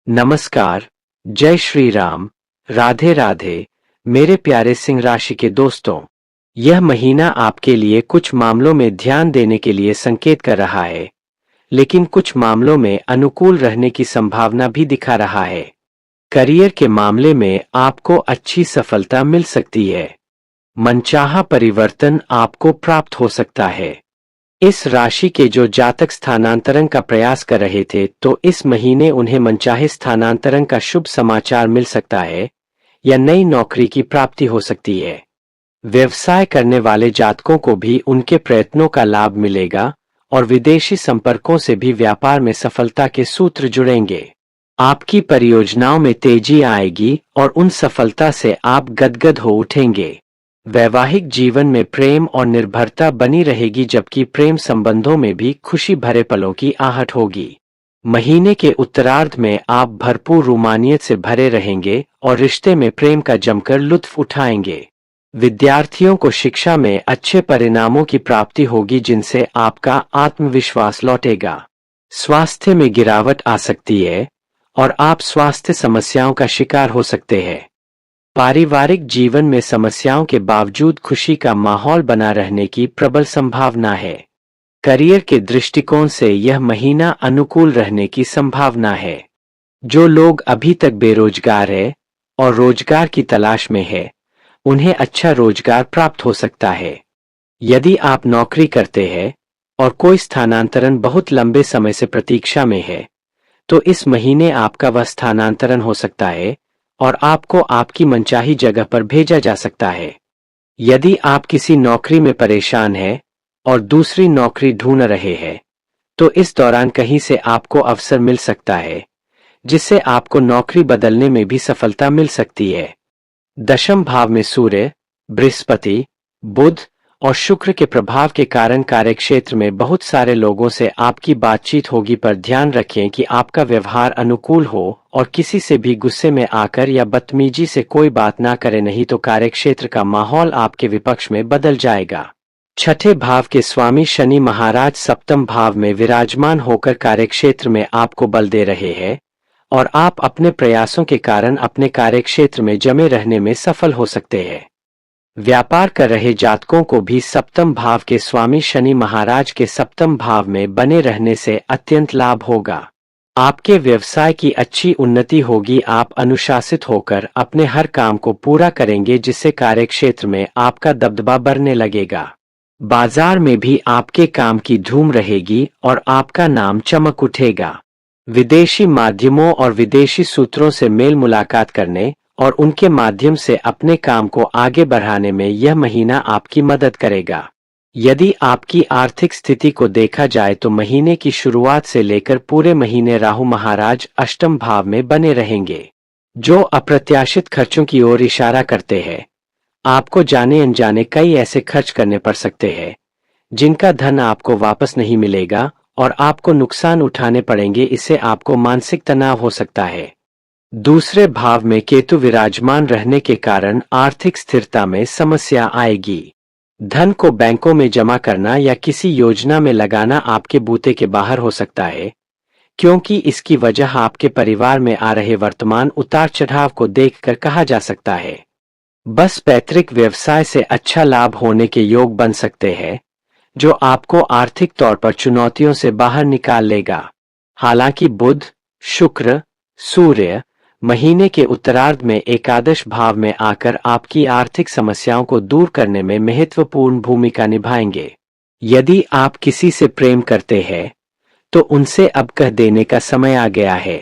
नमस्कार, जय श्री राम, राधे राधे, मेरे प्यारे सिंह राशि के दोस्तों। यह महीना आपके लिए कुछ मामलों में ध्यान देने के लिए संकेत कर रहा है, लेकिन कुछ मामलों में अनुकूल रहने की संभावना भी दिखा रहा है। करियर के मामले में आपको अच्छी सफलता मिल सकती है। मनचाहा परिवर्तन आपको प्राप्त हो सकता है। इस राशि के जो जातक स्थानांतरण का प्रयास कर रहे थे तो इस महीने उन्हें मनचाहे स्थानांतरण का शुभ समाचार मिल सकता है या नई नौकरी की प्राप्ति हो सकती है। व्यवसाय करने वाले जातकों को भी उनके प्रयत्नों का लाभ मिलेगा और विदेशी संपर्कों से भी व्यापार में सफलता के सूत्र जुड़ेंगे। आपकी परियोजनाओं में तेजी आएगी और उन सफलता से आप गदगद हो उठेंगे। वैवाहिक जीवन में प्रेम और निर्भरता बनी रहेगी, जबकि प्रेम संबंधों में भी खुशी भरे पलों की आहट होगी। महीने के उत्तरार्ध में आप भरपूर रूमानियत से भरे रहेंगे और रिश्ते में प्रेम का जमकर लुत्फ उठाएंगे। विद्यार्थियों को शिक्षा में अच्छे परिणामों की प्राप्ति होगी, जिनसे आपका आत्मविश्वास लौटेगा। स्वास्थ्य में गिरावट आ सकती है और आप स्वास्थ्य समस्याओं का शिकार हो सकते हैं। पारिवारिक जीवन में समस्याओं के बावजूद खुशी का माहौल बना रहने की प्रबल संभावना है। करियर के दृष्टिकोण से यह महीना अनुकूल रहने की संभावना है। जो लोग अभी तक बेरोजगार हैं और रोजगार की तलाश में हैं, उन्हें अच्छा रोजगार प्राप्त हो सकता है। यदि आप नौकरी करते हैं और कोई स्थानांतरण बहुत लंबे समय से प्रतीक्षा में है, तो इस महीने आपका वह स्थानांतरण हो सकता है और आपको आपकी मनचाही जगह पर भेजा जा सकता है। यदि आप किसी नौकरी में परेशान हैं और दूसरी नौकरी ढूंढ रहे हैं, तो इस दौरान कहीं से आपको अवसर मिल सकता है, जिससे आपको नौकरी बदलने में भी सफलता मिल सकती है। दशम भाव में सूर्य, बृहस्पति, बुध और शुक्र के प्रभाव के कारण कार्यक्षेत्र में बहुत सारे लोगों से आपकी बातचीत होगी, पर ध्यान रखें कि आपका व्यवहार अनुकूल हो और किसी से भी गुस्से में आकर या बदतमीजी से कोई बात ना करें, नहीं तो कार्यक्षेत्र का माहौल आपके विपक्ष में बदल जाएगा। छठे भाव के स्वामी शनि महाराज सप्तम भाव में विराजमान होकर कार्यक्षेत्र में आपको बल दे रहे हैं और आप अपने प्रयासों के कारण अपने कार्यक्षेत्र में जमे रहने में सफल हो सकते हैं। व्यापार कर रहे जातकों को भी सप्तम भाव के स्वामी शनि महाराज के सप्तम भाव में बने रहने से अत्यंत लाभ होगा। आपके व्यवसाय की अच्छी उन्नति होगी। आप अनुशासित होकर अपने हर काम को पूरा करेंगे, जिससे कार्यक्षेत्र में आपका दबदबा बढ़ने लगेगा। बाजार में भी आपके काम की धूम रहेगी और आपका नाम चमक उठेगा। विदेशी माध्यमों और विदेशी सूत्रों से मेल मुलाकात करने और उनके माध्यम से अपने काम को आगे बढ़ाने में यह महीना आपकी मदद करेगा। यदि आपकी आर्थिक स्थिति को देखा जाए तो महीने की शुरुआत से लेकर पूरे महीने राहु महाराज अष्टम भाव में बने रहेंगे, जो अप्रत्याशित खर्चों की ओर इशारा करते हैं। आपको जाने अनजाने कई ऐसे खर्च करने पड़ सकते हैं जिनका धन आपको वापस नहीं मिलेगा और आपको नुकसान उठाने पड़ेंगे। इससे आपको मानसिक तनाव हो सकता है। दूसरे भाव में केतु विराजमान रहने के कारण आर्थिक स्थिरता में समस्या आएगी। धन को बैंकों में जमा करना या किसी योजना में लगाना आपके बूते के बाहर हो सकता है, क्योंकि इसकी वजह आपके परिवार में आ रहे वर्तमान उतार चढ़ाव को देखकर कहा जा सकता है। बस पैतृक व्यवसाय से अच्छा लाभ होने के योग बन सकते हैं, जो आपको आर्थिक तौर पर चुनौतियों से बाहर निकाल लेगा। हालांकि बुध, शुक्र, सूर्य महीने के उत्तरार्ध में एकादश भाव में आकर आपकी आर्थिक समस्याओं को दूर करने में महत्वपूर्ण भूमिका निभाएंगे। यदि आप किसी से प्रेम करते हैं तो उनसे अब कह देने का समय आ गया है।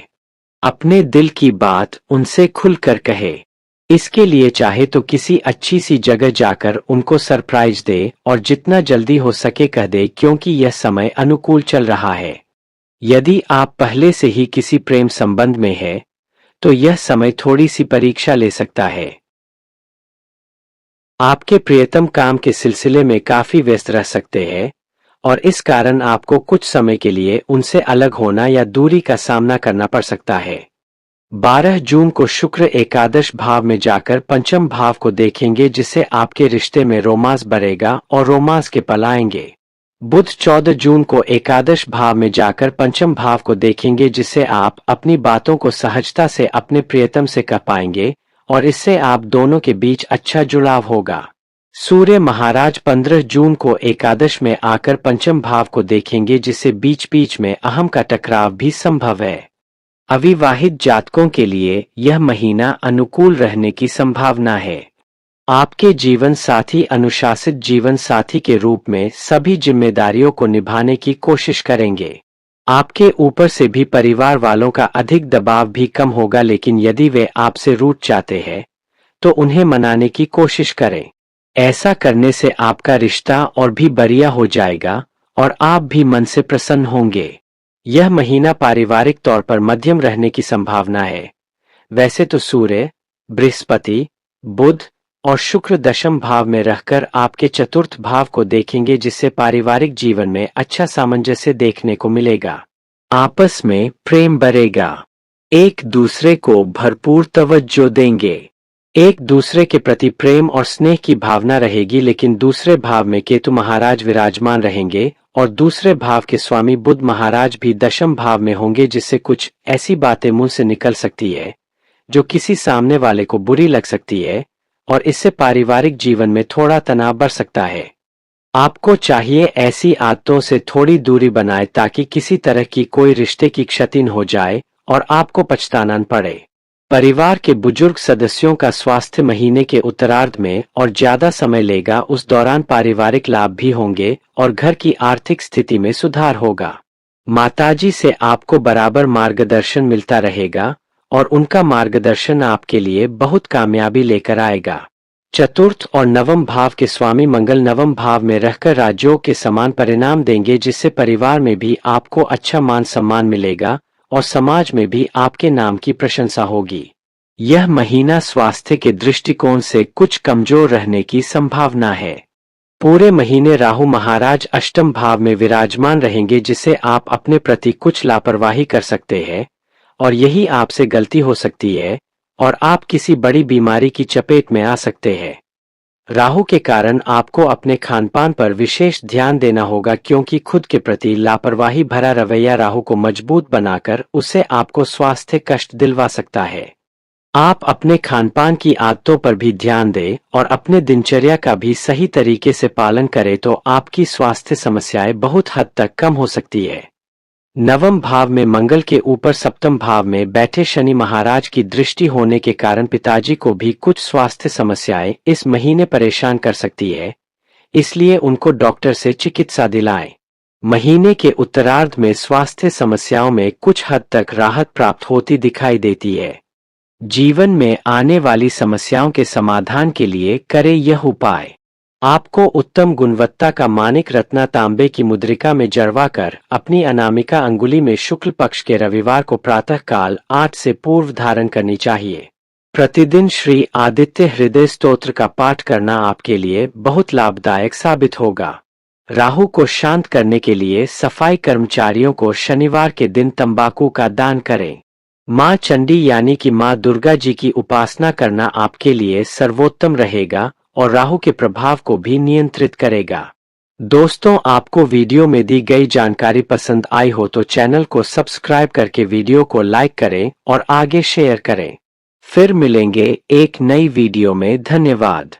अपने दिल की बात उनसे खुलकर कहे। इसके लिए चाहे तो किसी अच्छी सी जगह जाकर उनको सरप्राइज दे और जितना जल्दी हो सके कह दे, क्योंकि यह समय अनुकूल चल रहा है। यदि आप पहले से ही किसी प्रेम संबंध में है तो यह समय थोड़ी सी परीक्षा ले सकता है। आपके प्रियतम काम के सिलसिले में काफी व्यस्त रह सकते हैं और इस कारण आपको कुछ समय के लिए उनसे अलग होना या दूरी का सामना करना पड़ सकता है। 12 जून को शुक्र एकादश भाव में जाकर पंचम भाव को देखेंगे, जिससे आपके रिश्ते में रोमांस बढ़ेगा और रोमांस के पल आएंगे। बुध 14 जून को एकादश भाव में जाकर पंचम भाव को देखेंगे, जिससे आप अपनी बातों को सहजता से अपने प्रियतम से कह पाएंगे और इससे आप दोनों के बीच अच्छा जुड़ाव होगा। सूर्य महाराज 15 जून को एकादश में आकर पंचम भाव को देखेंगे, जिससे बीच बीच में अहम का टकराव भी संभव है। अविवाहित जातकों के लिए यह महीना अनुकूल रहने की संभावना है। आपके जीवन साथी अनुशासित जीवन साथी के रूप में सभी जिम्मेदारियों को निभाने की कोशिश करेंगे। आपके ऊपर से भी परिवार वालों का अधिक दबाव भी कम होगा, लेकिन यदि वे आपसे रूठ जाते हैं तो उन्हें मनाने की कोशिश करें। ऐसा करने से आपका रिश्ता और भी बढ़िया हो जाएगा और आप भी मन से प्रसन्न होंगे। यह महीना पारिवारिक तौर पर मध्यम रहने की संभावना है। वैसे तो सूर्य, बृहस्पति, बुध और शुक्र दशम भाव में रहकर आपके चतुर्थ भाव को देखेंगे, जिससे पारिवारिक जीवन में अच्छा सामंजस्य देखने को मिलेगा। आपस में प्रेम बढ़ेगा। एक दूसरे को भरपूर तवज्जो देंगे। एक दूसरे के प्रति प्रेम और स्नेह की भावना रहेगी, लेकिन दूसरे भाव में केतु महाराज विराजमान रहेंगे और दूसरे भाव के स्वामी बुध महाराज भी दशम भाव में होंगे, जिससे कुछ ऐसी बातें मुंह से निकल सकती है जो किसी सामने वाले को बुरी लग सकती है और इससे पारिवारिक जीवन में थोड़ा तनाव बढ़ सकता है। आपको चाहिए ऐसी आदतों से थोड़ी दूरी बनाए ताकि किसी तरह की कोई रिश्ते की क्षति न हो जाए और आपको पछताना न पड़े। परिवार के बुजुर्ग सदस्यों का स्वास्थ्य महीने के उत्तरार्ध में और ज्यादा समय लेगा। उस दौरान पारिवारिक लाभ भी होंगे और घर की आर्थिक स्थिति में सुधार होगा। माताजी से आपको बराबर मार्गदर्शन मिलता रहेगा और उनका मार्गदर्शन आपके लिए बहुत कामयाबी लेकर आएगा। चतुर्थ और नवम भाव के स्वामी मंगल नवम भाव में रहकर राजयोग के समान परिणाम देंगे, जिससे परिवार में भी आपको अच्छा मान सम्मान मिलेगा और समाज में भी आपके नाम की प्रशंसा होगी। यह महीना स्वास्थ्य के दृष्टिकोण से कुछ कमजोर रहने की संभावना है। पूरे महीने राहु महाराज अष्टम भाव में विराजमान रहेंगे, जिससे आप अपने प्रति कुछ लापरवाही कर सकते हैं और यही आपसे गलती हो सकती है और आप किसी बड़ी बीमारी की चपेट में आ सकते हैं। राहु के कारण आपको अपने खानपान पर विशेष ध्यान देना होगा, क्योंकि खुद के प्रति लापरवाही भरा रवैया राहु को मजबूत बनाकर उससे आपको स्वास्थ्य कष्ट दिलवा सकता है। आप अपने खानपान की आदतों पर भी ध्यान दें और अपने दिनचर्या का भी सही तरीके से पालन करें तो आपकी स्वास्थ्य समस्याएं बहुत हद तक कम हो सकती है। नवम भाव में मंगल के ऊपर सप्तम भाव में बैठे शनि महाराज की दृष्टि होने के कारण पिताजी को भी कुछ स्वास्थ्य समस्याएं इस महीने परेशान कर सकती है, इसलिए उनको डॉक्टर से चिकित्सा दिलाएं। महीने के उत्तरार्ध में स्वास्थ्य समस्याओं में कुछ हद तक राहत प्राप्त होती दिखाई देती है। जीवन में आने वाली समस्याओं के समाधान के लिए करें यह उपाय। आपको उत्तम गुणवत्ता का मानिक रत्ना तांबे की मुद्रिका में जड़वाकर अपनी अनामिका अंगुली में शुक्ल पक्ष के रविवार को प्रातः काल 8 से पूर्व धारण करनी चाहिए। प्रतिदिन श्री आदित्य हृदय स्तोत्र का पाठ करना आपके लिए बहुत लाभदायक साबित होगा। राहु को शांत करने के लिए सफाई कर्मचारियों को शनिवार के दिन तंबाकू का दान करें। मां चंडी यानी कि मां दुर्गा जी की उपासना करना आपके लिए सर्वोत्तम रहेगा और राहु के प्रभाव को भी नियंत्रित करेगा। दोस्तों, आपको वीडियो में दी गई जानकारी पसंद आई हो तो चैनल को सब्सक्राइब करके वीडियो को लाइक करें और आगे शेयर करें। फिर मिलेंगे एक नई वीडियो में। धन्यवाद।